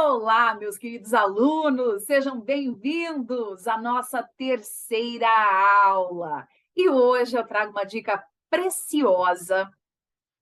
Olá, meus queridos alunos, sejam bem-vindos à nossa terceira aula. E hoje eu trago uma dica preciosa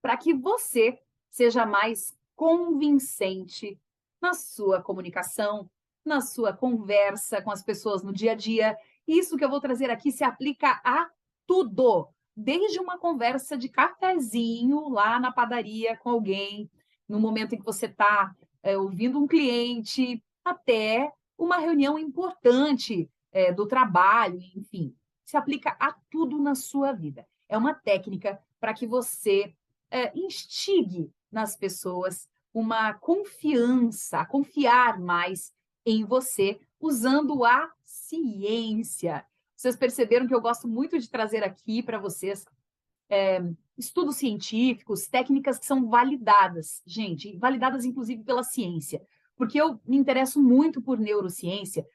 para que você seja mais convincente na sua comunicação, na sua conversa com as pessoas no dia a dia. Isso que eu vou trazer aqui se aplica a tudo, desde uma conversa de cafezinho lá na padaria com alguém, no momento em que você está ouvindo um cliente, até uma reunião importante do trabalho, enfim, se aplica a tudo na sua vida. É uma técnica para que você instigue nas pessoas uma confiança, a confiar mais em você, usando a ciência. Vocês perceberam que eu gosto muito de trazer aqui para vocês estudos científicos, técnicas que são validadas, gente, validadas inclusive pela ciência, porque eu me interesso muito por neurociência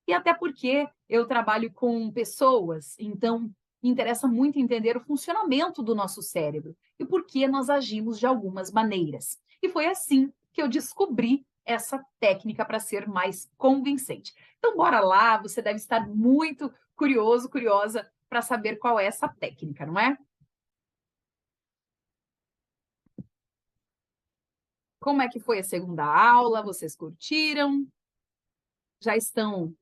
e até porque eu trabalho com pessoas, então me interessa muito entender o funcionamento do nosso cérebro e por que nós agimos de algumas maneiras. E foi assim que eu descobri essa técnica para ser mais convincente. Então, bora lá, você deve estar muito curioso, curiosa para saber qual é essa técnica, não é? Como é que foi a segunda aula? Vocês curtiram? Já estão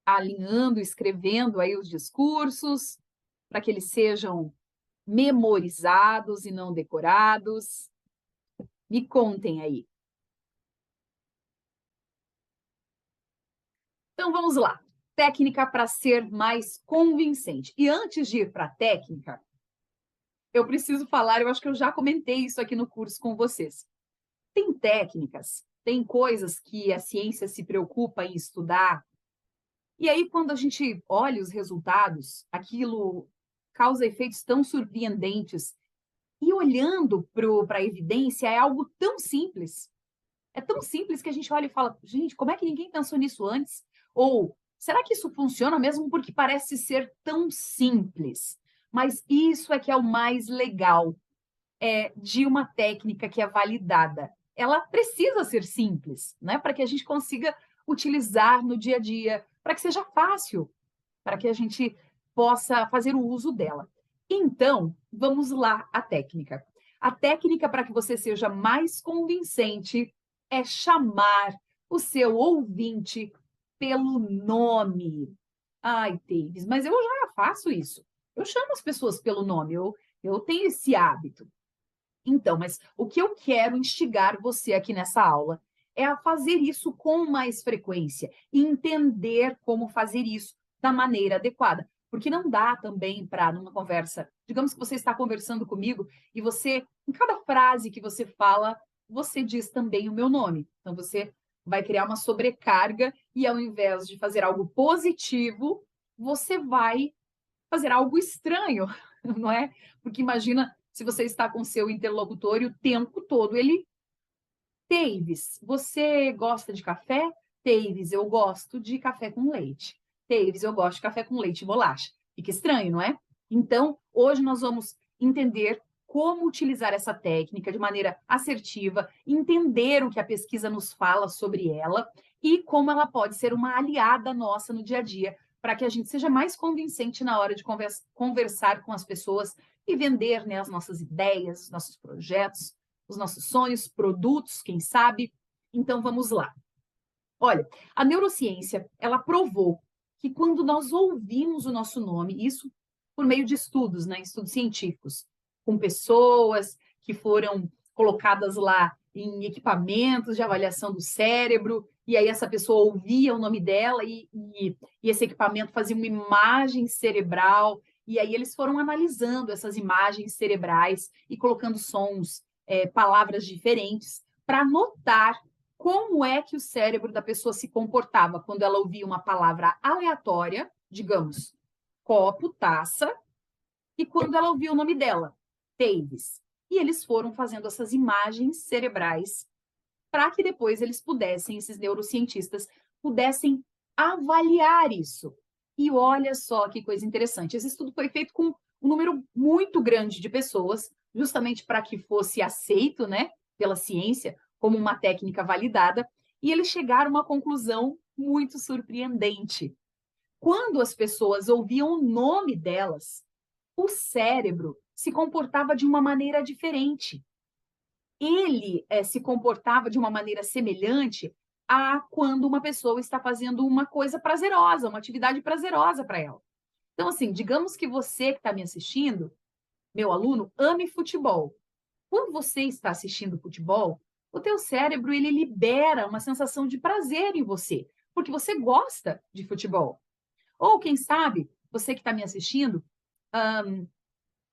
alinhando, escrevendo aí os discursos para que eles sejam memorizados e não decorados? Me contem aí. Então vamos lá. Técnica para ser mais convincente. E antes de ir para a técnica, eu preciso falar, eu acho que eu já comentei isso aqui no curso com vocês. Tem técnicas, tem coisas que a ciência se preocupa em estudar. E aí, quando a gente olha os resultados, aquilo causa efeitos tão surpreendentes. E olhando para a evidência, é algo tão simples. É tão simples que a gente olha e fala, gente, como é que ninguém pensou nisso antes? Ou, será que isso funciona mesmo porque parece ser tão simples? Mas isso é que é o mais legal de uma técnica que é validada. Ela precisa ser simples, né? Para que a gente consiga utilizar no dia a dia, para que seja fácil, para que a gente possa fazer o uso dela. Então, vamos lá a técnica. A técnica para que você seja mais convincente é chamar o seu ouvinte pelo nome. Ai, Davis, mas eu já faço isso. Eu chamo as pessoas pelo nome, eu tenho esse hábito. Então, mas o que eu quero instigar você aqui nessa aula é a fazer isso com mais frequência e entender como fazer isso da maneira adequada. Porque não dá também para, numa conversa, digamos que você está conversando comigo e você, em cada frase que você fala, você diz também o meu nome. Então, você vai criar uma sobrecarga e, ao invés de fazer algo positivo, você vai fazer algo estranho, não é? Porque imagina se você está com seu interlocutor e o tempo todo ele, Davis, você gosta de café? Davis, eu gosto de café com leite. Davis, eu gosto de café com leite e bolacha. Fica estranho, não é? Então, hoje nós vamos entender como utilizar essa técnica de maneira assertiva, entender o que a pesquisa nos fala sobre ela e como ela pode ser uma aliada nossa no dia a dia, para que a gente seja mais convincente na hora de conversar com as pessoas e vender, né, as nossas ideias, os nossos projetos, os nossos sonhos, produtos, quem sabe. Então, vamos lá. Olha, a neurociência, ela provou que quando nós ouvimos o nosso nome, isso por meio de estudos, né, estudos científicos, com pessoas que foram colocadas lá em equipamentos de avaliação do cérebro, e aí essa pessoa ouvia o nome dela e esse equipamento fazia uma imagem cerebral, e aí eles foram analisando essas imagens cerebrais e colocando sons, palavras diferentes, para notar como é que o cérebro da pessoa se comportava quando ela ouvia uma palavra aleatória, digamos, copo, taça, e quando ela ouvia o nome dela, Davis. E eles foram fazendo essas imagens cerebrais para que depois eles pudessem, esses neurocientistas, pudessem avaliar isso. E olha só que coisa interessante. Esse estudo foi feito com um número muito grande de pessoas, justamente para que fosse aceito, né, pela ciência como uma técnica validada. E eles chegaram a uma conclusão muito surpreendente. Quando as pessoas ouviam o nome delas, o cérebro se comportava de uma maneira diferente. Ele se comportava de uma maneira semelhante a quando uma pessoa está fazendo uma coisa prazerosa, uma atividade prazerosa para ela. Então, assim, digamos que você que está me assistindo, meu aluno, ame futebol. Quando você está assistindo futebol, o teu cérebro ele libera uma sensação de prazer em você, porque você gosta de futebol. Ou, quem sabe, você que está me assistindo,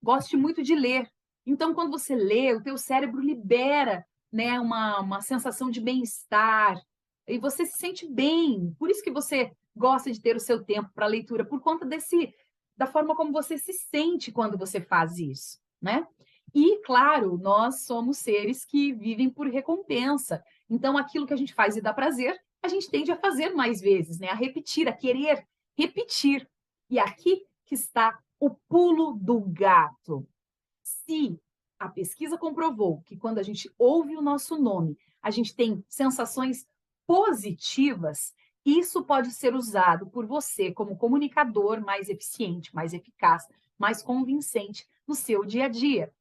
goste muito de ler. Então, quando você lê, o teu cérebro libera, né, uma sensação de bem-estar, e você se sente bem. Por isso que você gosta de ter o seu tempo para leitura, por conta da forma como você se sente quando você faz isso, né? E, claro, nós somos seres que vivem por recompensa. Então, aquilo que a gente faz e dá prazer, a gente tende a fazer mais vezes, né? A repetir, a querer repetir. E aqui que está o pulo do gato. Se a pesquisa comprovou que quando a gente ouve o nosso nome, a gente tem sensações positivas, isso pode ser usado por você como comunicador mais eficiente, mais eficaz, mais convincente no seu dia a dia.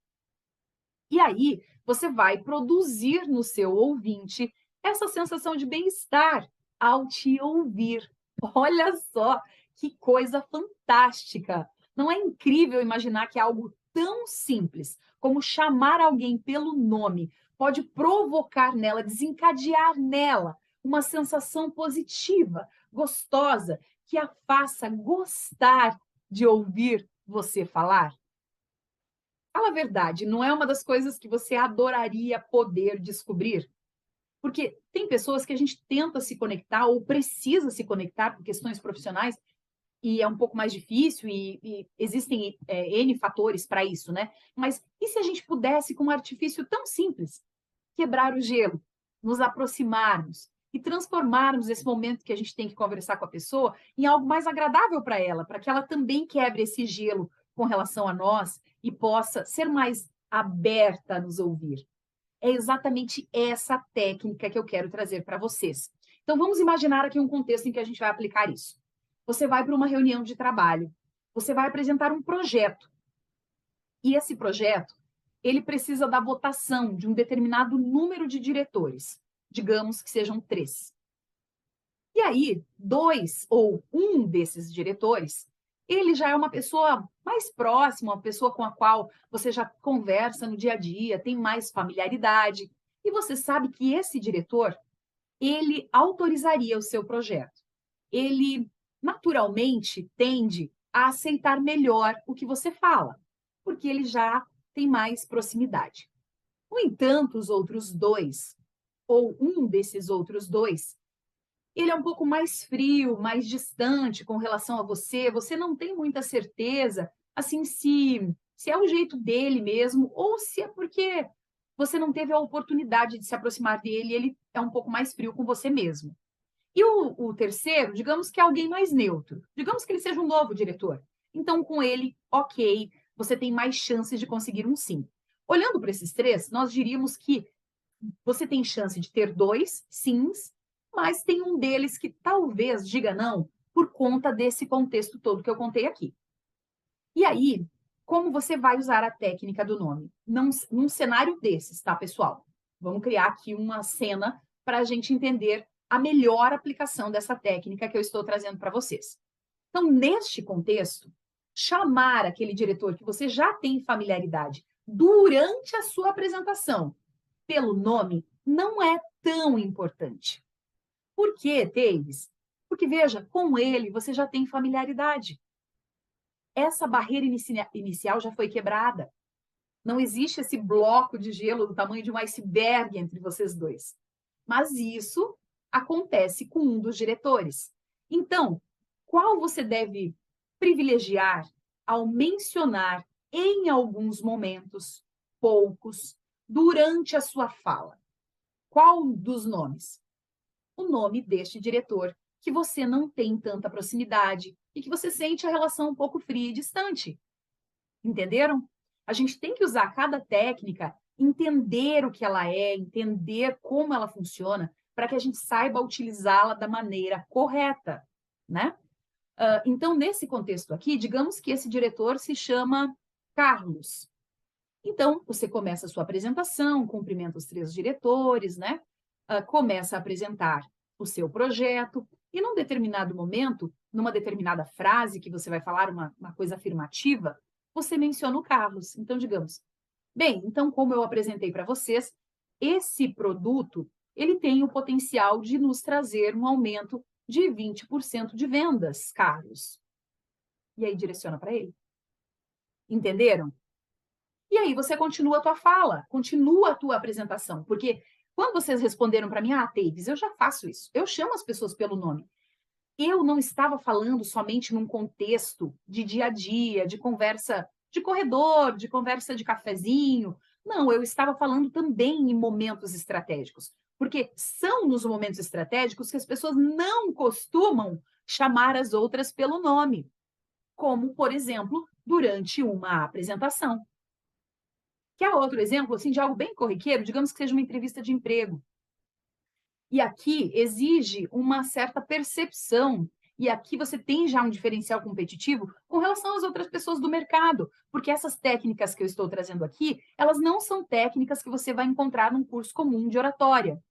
E aí, você vai produzir no seu ouvinte essa sensação de bem-estar ao te ouvir. Olha só que coisa fantástica! Não é incrível imaginar que algo tão simples como chamar alguém pelo nome pode provocar nela, desencadear nela uma sensação positiva, gostosa, que a faça gostar de ouvir você falar? Fala a verdade, não é uma das coisas que você adoraria poder descobrir? Porque tem pessoas que a gente tenta se conectar ou precisa se conectar por questões profissionais e é um pouco mais difícil e existem N fatores para isso, né? Mas e se a gente pudesse, com um artifício tão simples, quebrar o gelo, nos aproximarmos e transformarmos esse momento que a gente tem que conversar com a pessoa em algo mais agradável para ela, para que ela também quebre esse gelo com relação a nós e possa ser mais aberta a nos ouvir. É exatamente essa técnica que eu quero trazer para vocês. Então, vamos imaginar aqui um contexto em que a gente vai aplicar isso. Você vai para uma reunião de trabalho, você vai apresentar um projeto, e esse projeto, ele precisa da votação de um determinado número de diretores, digamos que sejam 3. E aí, 2 ou um desses diretores, ele já é uma pessoa mais próxima, uma pessoa com a qual você já conversa no dia a dia, tem mais familiaridade, e você sabe que esse diretor, ele autorizaria o seu projeto. Ele naturalmente tende a aceitar melhor o que você fala, porque ele já tem mais proximidade. No entanto, os outros 2, ou um desses outros 2, ele é um pouco mais frio, mais distante com relação a você, você não tem muita certeza, assim, se é o jeito dele mesmo, ou se é porque você não teve a oportunidade de se aproximar dele, ele é um pouco mais frio com você mesmo. E o terceiro, digamos que é alguém mais neutro, digamos que ele seja um novo diretor. Então, com ele, ok, você tem mais chances de conseguir um sim. Olhando para esses 3, nós diríamos que você tem chance de ter 2 sims, mas tem um deles que talvez diga não por conta desse contexto todo que eu contei aqui. E aí, como você vai usar a técnica do nome? Num cenário desses, tá, pessoal? Vamos criar aqui uma cena para a gente entender a melhor aplicação dessa técnica que eu estou trazendo para vocês. Então, neste contexto, chamar aquele diretor que você já tem familiaridade durante a sua apresentação pelo nome não é tão importante. Por quê, Davis? Porque, veja, com ele você já tem familiaridade. Essa barreira inicial já foi quebrada. Não existe esse bloco de gelo do tamanho de um iceberg entre vocês dois. Mas isso acontece com um dos diretores. Então, qual você deve privilegiar ao mencionar em alguns momentos, poucos, durante a sua fala? Qual dos nomes? O nome deste diretor, que você não tem tanta proximidade e que você sente a relação um pouco fria e distante. Entenderam? A gente tem que usar cada técnica, entender o que ela é, entender como ela funciona, para que a gente saiba utilizá-la da maneira correta, né? Então, nesse contexto aqui, digamos que esse diretor se chama Carlos. Então, você começa a sua apresentação, cumprimenta os 3 diretores, né? Começa a apresentar o seu projeto, e num determinado momento, numa determinada frase que você vai falar uma coisa afirmativa, você menciona o Carlos. Então, digamos, bem, então, como eu apresentei para vocês, esse produto, ele tem o potencial de nos trazer um aumento de 20% de vendas, Carlos. E aí direciona para ele. Entenderam? E aí você continua a tua fala, continua a tua apresentação, porque quando vocês responderam para mim, Teves, eu já faço isso, eu chamo as pessoas pelo nome. Eu não estava falando somente num contexto de dia a dia, de conversa de corredor, de conversa de cafezinho. Não, eu estava falando também em momentos estratégicos, porque são nos momentos estratégicos que as pessoas não costumam chamar as outras pelo nome, como, por exemplo, durante uma apresentação. Quer outro exemplo assim, de algo bem corriqueiro? Digamos que seja uma entrevista de emprego. E aqui exige uma certa percepção, e aqui você tem já um diferencial competitivo com relação às outras pessoas do mercado, porque essas técnicas que eu estou trazendo aqui, elas não são técnicas que você vai encontrar num curso comum de oratória.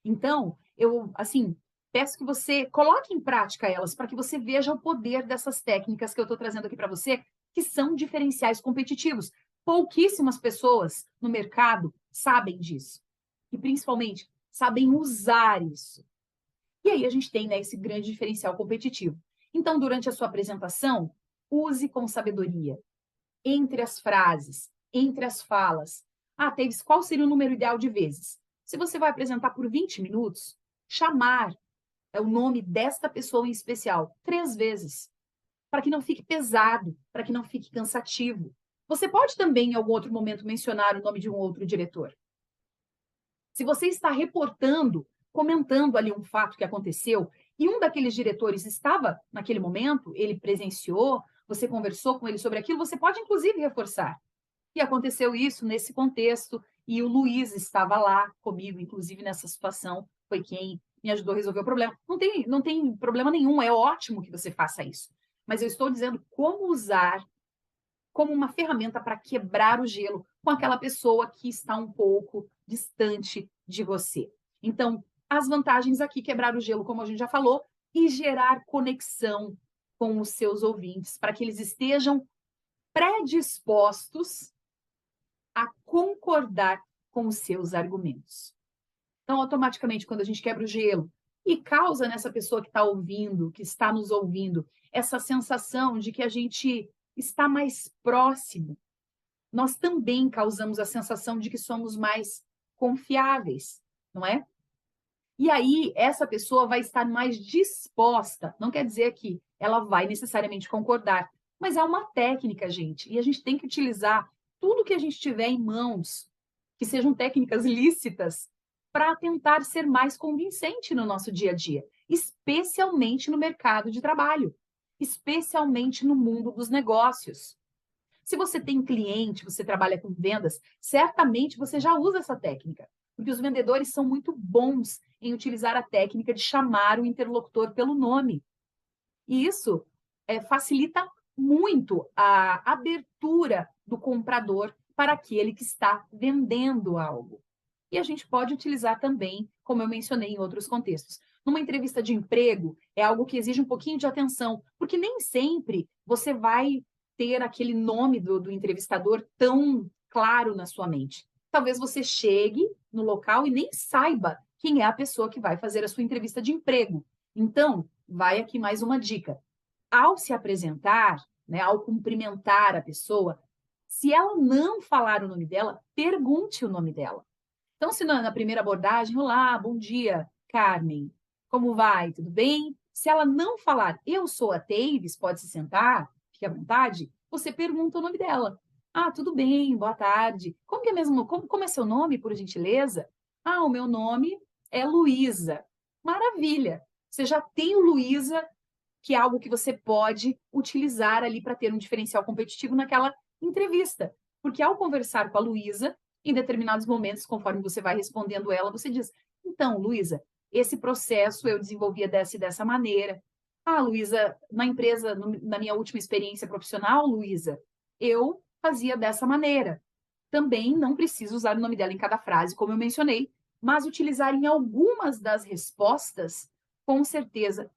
Então, eu, assim, peço que você coloque em prática elas, para que você veja o poder dessas técnicas que eu estou trazendo aqui para você, que são diferenciais competitivos. Pouquíssimas pessoas no mercado sabem disso. E, principalmente, sabem usar isso. E aí a gente tem, né, esse grande diferencial competitivo. Então, durante a sua apresentação, use com sabedoria. Entre as frases, entre as falas. Teves, qual seria o número ideal de vezes? Se você vai apresentar por 20 minutos, chamar o nome desta pessoa em especial 3 vezes, para que não fique pesado, para que não fique cansativo. Você pode também, em algum outro momento, mencionar o nome de um outro diretor. Se você está reportando, comentando ali um fato que aconteceu, e um daqueles diretores estava naquele momento, ele presenciou, você conversou com ele sobre aquilo, você pode, inclusive, reforçar. E aconteceu isso nesse contexto, e o Luiz estava lá comigo, inclusive, nessa situação, foi quem me ajudou a resolver o problema. Não tem problema nenhum, é ótimo que você faça isso. Mas eu estou dizendo como usar como uma ferramenta para quebrar o gelo com aquela pessoa que está um pouco distante de você. Então, as vantagens aqui, quebrar o gelo, como a gente já falou, e gerar conexão com os seus ouvintes, para que eles estejam predispostos a concordar com os seus argumentos. Então, automaticamente, quando a gente quebra o gelo e causa nessa pessoa que está ouvindo, que está nos ouvindo, essa sensação de que a gente está mais próximo, nós também causamos a sensação de que somos mais confiáveis, não é? E aí, essa pessoa vai estar mais disposta, não quer dizer que ela vai necessariamente concordar, mas é uma técnica, gente, e a gente tem que utilizar tudo que a gente tiver em mãos, que sejam técnicas lícitas, para tentar ser mais convincente no nosso dia a dia, especialmente no mercado de trabalho, especialmente no mundo dos negócios. Se você tem cliente, você trabalha com vendas, certamente você já usa essa técnica, porque os vendedores são muito bons em utilizar a técnica de chamar o interlocutor pelo nome. E isso facilita muito a abertura do comprador para aquele que está vendendo algo. E a gente pode utilizar também, como eu mencionei em outros contextos. Numa entrevista de emprego, é algo que exige um pouquinho de atenção, porque nem sempre você vai ter aquele nome do entrevistador tão claro na sua mente. Talvez você chegue no local e nem saiba quem é a pessoa que vai fazer a sua entrevista de emprego. Então, vai aqui mais uma dica. Ao se apresentar, né, ao cumprimentar a pessoa, se ela não falar o nome dela, pergunte o nome dela. Então, se na primeira abordagem, olá, bom dia, Carmen, como vai? Tudo bem? Se ela não falar, eu sou a Teves, pode se sentar, fique à vontade, você pergunta o nome dela. Tudo bem, boa tarde. Como que é mesmo? Como é seu nome, por gentileza? O meu nome é Luísa. Maravilha! Você já tem o Luísa, que é algo que você pode utilizar ali para ter um diferencial competitivo naquela entrevista. Porque ao conversar com a Luísa, em determinados momentos, conforme você vai respondendo ela, você diz, Então, Luísa, esse processo eu desenvolvia dessa e dessa maneira. Ah, Luísa, na empresa, na minha última experiência profissional, Luísa, eu fazia dessa maneira. Também não preciso usar o nome dela em cada frase, como eu mencionei, mas utilizar em algumas das respostas, com certeza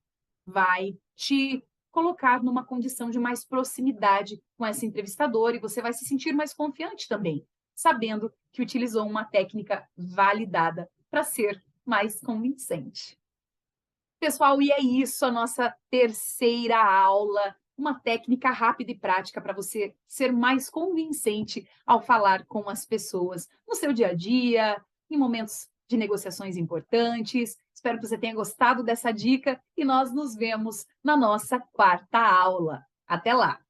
vai te colocar numa condição de mais proximidade com essa entrevistadora e você vai se sentir mais confiante também, sabendo que utilizou uma técnica validada para ser mais convincente. Pessoal, e é isso, a nossa terceira aula, uma técnica rápida e prática para você ser mais convincente ao falar com as pessoas no seu dia a dia, em momentos de negociações importantes. Espero que você tenha gostado dessa dica e nós nos vemos na nossa quarta aula. Até lá!